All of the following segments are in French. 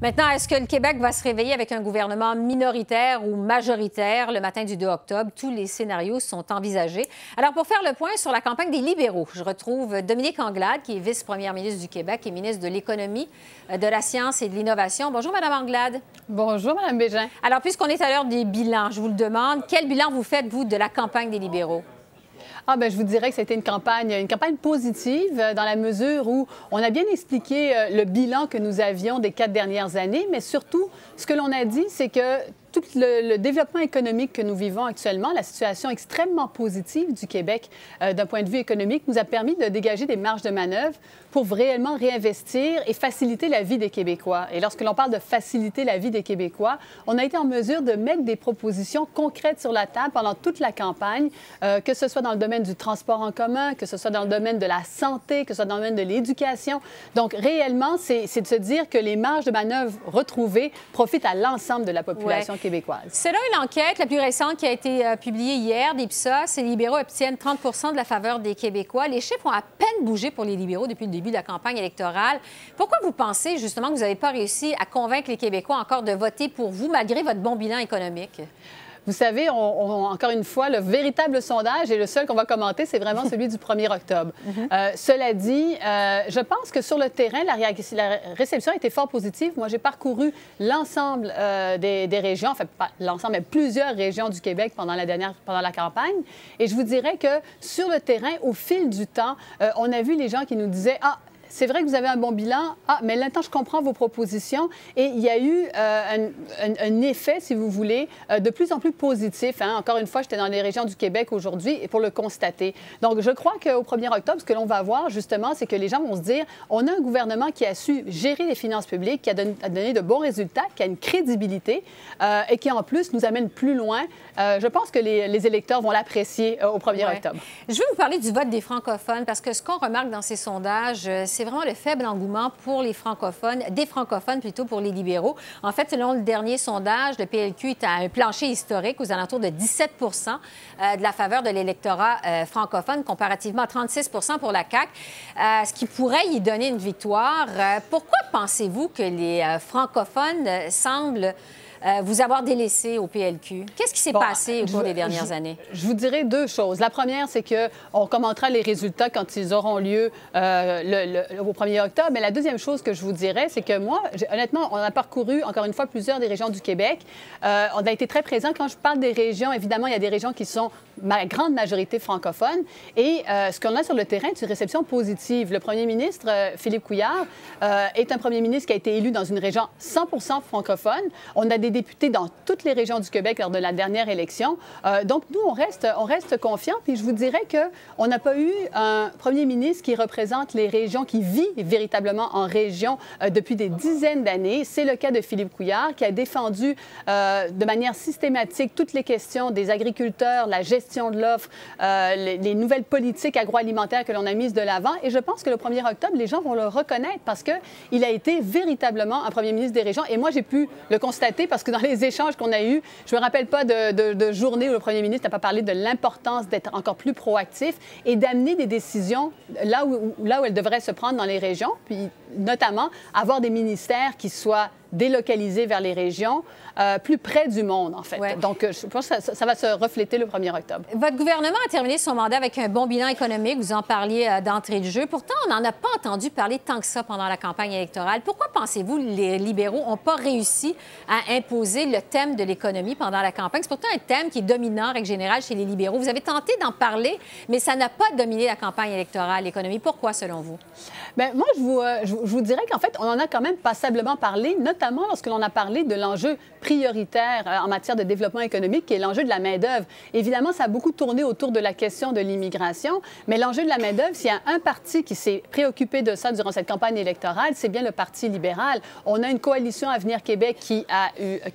Maintenant, est-ce que le Québec va se réveiller avec un gouvernement minoritaire ou majoritaire le matin du 2 octobre? Tous les scénarios sont envisagés. Alors, pour faire le point sur la campagne des libéraux, je retrouve Dominique Anglade, qui est vice-première ministre du Québec et ministre de l'Économie, de la Science et de l'Innovation. Bonjour, Mme Anglade. Bonjour, Mme Bégin. Alors, puisqu'on est à l'heure des bilans, je vous le demande, quel bilan vous faites, vous, de la campagne des libéraux? Je vous dirais que c'était une campagne positive dans la mesure où on a bien expliqué le bilan que nous avions des 4 dernières années, mais surtout, ce que l'on a dit, c'est que tout le développement économique que nous vivons actuellement, la situation extrêmement positive du Québec d'un point de vue économique, nous a permis de dégager des marges de manœuvre pour réellement réinvestir et faciliter la vie des Québécois. Et lorsque l'on parle de faciliter la vie des Québécois, on a été en mesure de mettre des propositions concrètes sur la table pendant toute la campagne, que ce soit dans le domaine du transport en commun, que ce soit dans le domaine de la santé, que ce soit dans le domaine de l'éducation. Donc, réellement, c'est de se dire que les marges de manœuvre retrouvées profitent à l'ensemble de la population québécoise. Selon une enquête, la plus récente qui a été publiée hier d'Ipsos, les libéraux obtiennent 30 de la faveur des Québécois. Les chiffres ont à peine bougé pour les libéraux depuis le début de la campagne électorale. Pourquoi vous pensez justement que vous n'avez pas réussi à convaincre les Québécois encore de voter pour vous malgré votre bon bilan économique? Vous savez, encore une fois, le véritable sondage et le seul qu'on va commenter, c'est vraiment celui du 1er octobre. Cela dit, je pense que sur le terrain, la réception a été fort positive. Moi, j'ai parcouru l'ensemble des régions, en fait, pas l'ensemble, mais plusieurs régions du Québec pendant la campagne. Et je vous dirais que sur le terrain, au fil du temps, on a vu les gens qui nous disaient « Ah, c'est vrai que vous avez un bon bilan. Ah, mais maintenant, je comprends vos propositions. » Et il y a eu un effet, si vous voulez, de plus en plus positif. Encore une fois, j'étais dans les régions du Québec aujourd'hui et pour le constater. Donc, je crois qu'au 1er octobre, ce que l'on va voir, justement, c'est que les gens vont se dire, on a un gouvernement qui a su gérer les finances publiques, qui a donné de bons résultats, qui a une crédibilité et qui, en plus, nous amène plus loin. Je pense que les électeurs vont l'apprécier au 1er octobre. Je veux vous parler du vote des francophones parce que ce qu'on remarque dans ces sondages, c'est vraiment le faible engouement pour les francophones, des francophones plutôt pour les libéraux. En fait, selon le dernier sondage, le PLQ est à un plancher historique aux alentours de 17 de la faveur de l'électorat francophone, comparativement à 36 pour la CAQ, ce qui pourrait y donner une victoire. Pourquoi pensez-vous que les francophones semblent vous avoir délaissé au PLQ? Qu'est-ce qui s'est passé au cours des dernières années? Je vous dirais deux choses. La première, c'est qu'on commentera les résultats quand ils auront lieu au 1er octobre. Mais la deuxième chose que je vous dirais, c'est que moi, honnêtement, on a parcouru, encore une fois, plusieurs des régions du Québec. On a été très présents. Quand je parle des régions, évidemment, il y a des régions qui sont ma grande majorité francophone. Et ce qu'on a sur le terrain, c'est une réception positive. Le premier ministre, Philippe Couillard, est un premier ministre qui a été élu dans une région 100% francophone. On a des députés dans toutes les régions du Québec lors de la dernière élection. Donc, nous, on reste confiants. Puis je vous dirais qu'on n'a pas eu un premier ministre qui représente les régions, qui vit véritablement en région depuis des dizaines d'années. C'est le cas de Philippe Couillard, qui a défendu de manière systématique toutes les questions des agriculteurs, la gestion de l'offre, les nouvelles politiques agroalimentaires que l'on a mises de l'avant. Et je pense que le 1er octobre, les gens vont le reconnaître parce qu'il a été véritablement un premier ministre des régions. Et moi, j'ai pu le constater parce que dans les échanges qu'on a eus, je ne me rappelle pas de journée où le premier ministre n'a pas parlé de l'importance d'être encore plus proactif et d'amener des décisions là où elles devraient se prendre dans les régions, puis notamment avoir des ministères qui soient délocalisés vers les régions, plus près du monde, en fait. Donc, je pense que ça va se refléter le 1er octobre. Votre gouvernement a terminé son mandat avec un bon bilan économique. Vous en parliez d'entrée de jeu. Pourtant, on n'en a pas entendu parler tant que ça pendant la campagne électorale. Pourquoi pensez-vous que les libéraux n'ont pas réussi à imposer le thème de l'économie pendant la campagne? C'est pourtant un thème qui est dominant, en règle générale, chez les libéraux. Vous avez tenté d'en parler, mais ça n'a pas dominé la campagne électorale, l'économie. Pourquoi, selon vous? Bien, moi, je vous dirais qu'en fait, on en a quand même passablement parlé, notamment lorsque l'on a parlé de l'enjeu prioritaire en matière de développement économique, qui est l'enjeu de la main-d'œuvre. Évidemment, ça a beaucoup tourné autour de la question de l'immigration, mais l'enjeu de la main-d'œuvre, s'il y a un parti qui s'est préoccupé de ça durant cette campagne électorale, c'est bien le Parti libéral. On a une coalition Avenir Québec qui a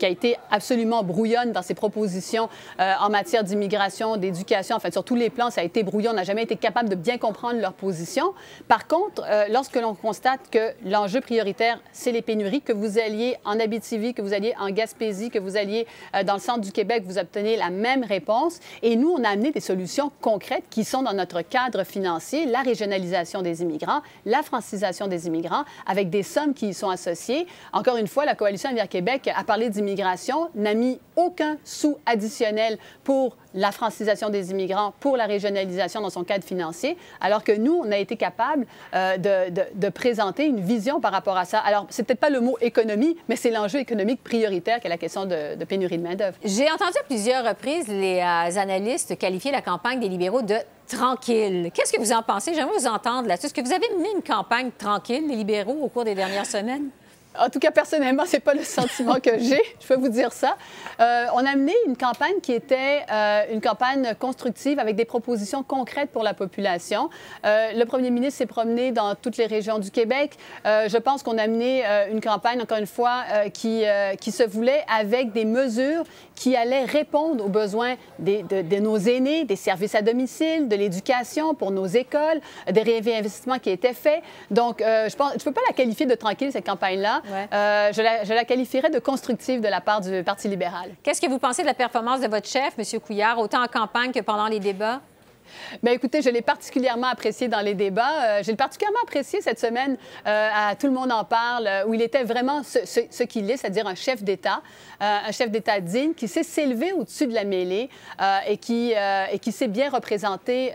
été absolument brouillonne dans ses propositions en matière d'immigration, d'éducation. En fait, sur tous les plans, ça a été brouillon. On n'a jamais été capable de bien comprendre leur position. Par contre, lorsque l'on constate que l'enjeu prioritaire, c'est les pénuries, que vous alliez alliez en Abitibi, que vous alliez en Gaspésie, que vous alliez dans le centre du Québec, vous obtenez la même réponse. Et nous, on a amené des solutions concrètes qui sont dans notre cadre financier, la régionalisation des immigrants, la francisation des immigrants, avec des sommes qui y sont associées. Encore une fois, la Coalition Avenir Québec a parlé d'immigration, n'a mis aucun sou additionnel pour la francisation des immigrants, pour la régionalisation dans son cadre financier, alors que nous, on a été capable de présenter une vision par rapport à ça. Alors, c'est peut-être pas le mot économie, mais c'est l'enjeu économique prioritaire qui est la question de pénurie de main-d'œuvre. J'ai entendu à plusieurs reprises les analystes qualifier la campagne des libéraux de tranquille. Qu'est-ce que vous en pensez? J'aimerais vous entendre là-dessus. Est-ce que vous avez mené une campagne tranquille, les libéraux, au cours des dernières semaines? En tout cas, personnellement, ce n'est pas le sentiment que j'ai, je peux vous dire ça. On a mené une campagne qui était une campagne constructive avec des propositions concrètes pour la population. Le premier ministre s'est promené dans toutes les régions du Québec. Je pense qu'on a mené une campagne, encore une fois, qui se voulait avec des mesures qui allaient répondre aux besoins de nos aînés, des services à domicile, de l'éducation pour nos écoles, des réinvestissements qui étaient faits. Donc, je ne peux pas la qualifier de tranquille, cette campagne-là. Ouais. Je la qualifierais de constructive de la part du Parti libéral. Qu'est-ce que vous pensez de la performance de votre chef, M. Couillard, autant en campagne que pendant les débats? Bien, écoutez, je l'ai particulièrement apprécié dans les débats. Je l'ai particulièrement apprécié cette semaine à Tout le monde en parle, où il était vraiment ce qu'il est, c'est-à-dire un chef d'État digne, qui sait s'élever au-dessus de la mêlée et qui sait bien représenter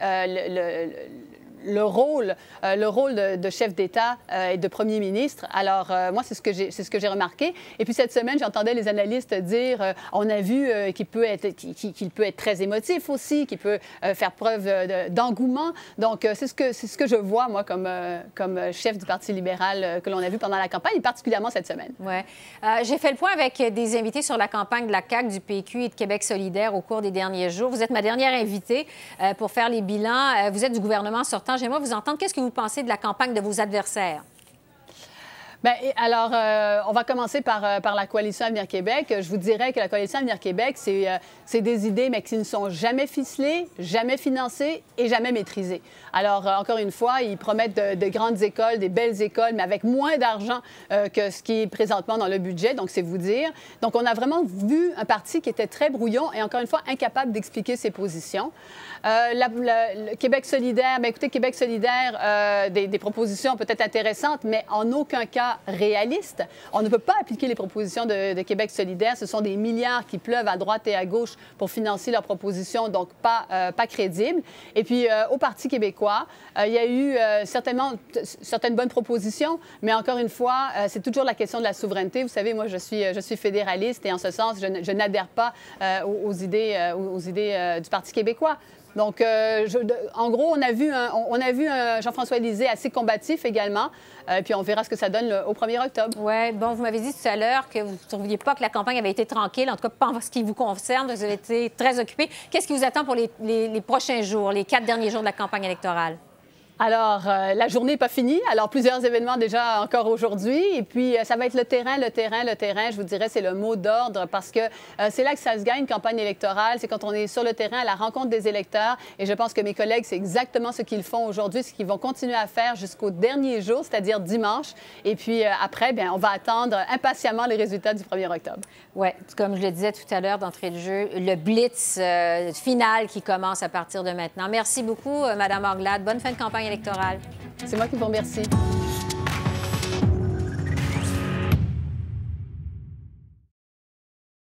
le rôle de chef d'État et de premier ministre. Alors, moi, c'est ce que j'ai remarqué. Et puis, cette semaine, j'entendais les analystes dire on a vu qu'il peut être très émotif aussi, qu'il peut faire preuve d'engouement. Donc, c'est ce que je vois, moi, comme chef du Parti libéral que l'on a vu pendant la campagne, et particulièrement cette semaine. Oui. J'ai fait le point avec des invités sur la campagne de la CAQ, du PQ et de Québec solidaire au cours des derniers jours. Vous êtes ma dernière invitée pour faire les bilans. Vous êtes du gouvernement sortant. J'aimerais vous entendre. Qu'est-ce que vous pensez de la campagne de vos adversaires? Bien, alors, on va commencer par la Coalition Avenir Québec. Je vous dirais que la Coalition Avenir Québec, c'est des idées, mais qui ne sont jamais ficelées, jamais financées et jamais maîtrisées. Alors, encore une fois, ils promettent de grandes écoles, des belles écoles, mais avec moins d'argent que ce qui est présentement dans le budget, donc c'est vous dire. Donc, on a vraiment vu un parti qui était très brouillon et, encore une fois, incapable d'expliquer ses positions. Le Québec solidaire, bien, écoutez, Québec solidaire, des propositions peut-être intéressantes, mais en aucun cas réalistes. On ne peut pas appliquer les propositions de Québec solidaire. Ce sont des milliards qui pleuvent à droite et à gauche pour financer leurs propositions, donc pas crédibles. Et puis, au Parti québécois, il y a eu certaines bonnes propositions, mais encore une fois, c'est toujours la question de la souveraineté. Vous savez, moi, je suis fédéraliste et en ce sens, je n'adhère pas aux idées du Parti québécois. Donc, en gros, on a vu un Jean-François Lisée assez combatif également. Puis, on verra ce que ça donne au 1er octobre. Oui, bon, vous m'avez dit tout à l'heure que vous ne trouviez pas que la campagne avait été tranquille, en tout cas pas en ce qui vous concerne. Vous avez été très occupé. Qu'est-ce qui vous attend pour les prochains jours, les 4 derniers jours de la campagne électorale? Alors, la journée n'est pas finie. Alors, plusieurs événements déjà encore aujourd'hui. Et puis, ça va être le terrain. Je vous dirais, c'est le mot d'ordre parce que c'est là que ça se gagne, une campagne électorale. C'est quand on est sur le terrain, à la rencontre des électeurs. Et je pense que mes collègues, c'est exactement ce qu'ils font aujourd'hui, ce qu'ils vont continuer à faire jusqu'au dernier jour, c'est-à-dire dimanche. Et puis, après, bien, on va attendre impatiemment les résultats du 1er octobre. Oui, comme je le disais tout à l'heure d'entrée de jeu, le blitz final qui commence à partir de maintenant. Merci beaucoup, Mme Anglade. Bonne fin de campagne électorale. C'est moi qui vous remercie.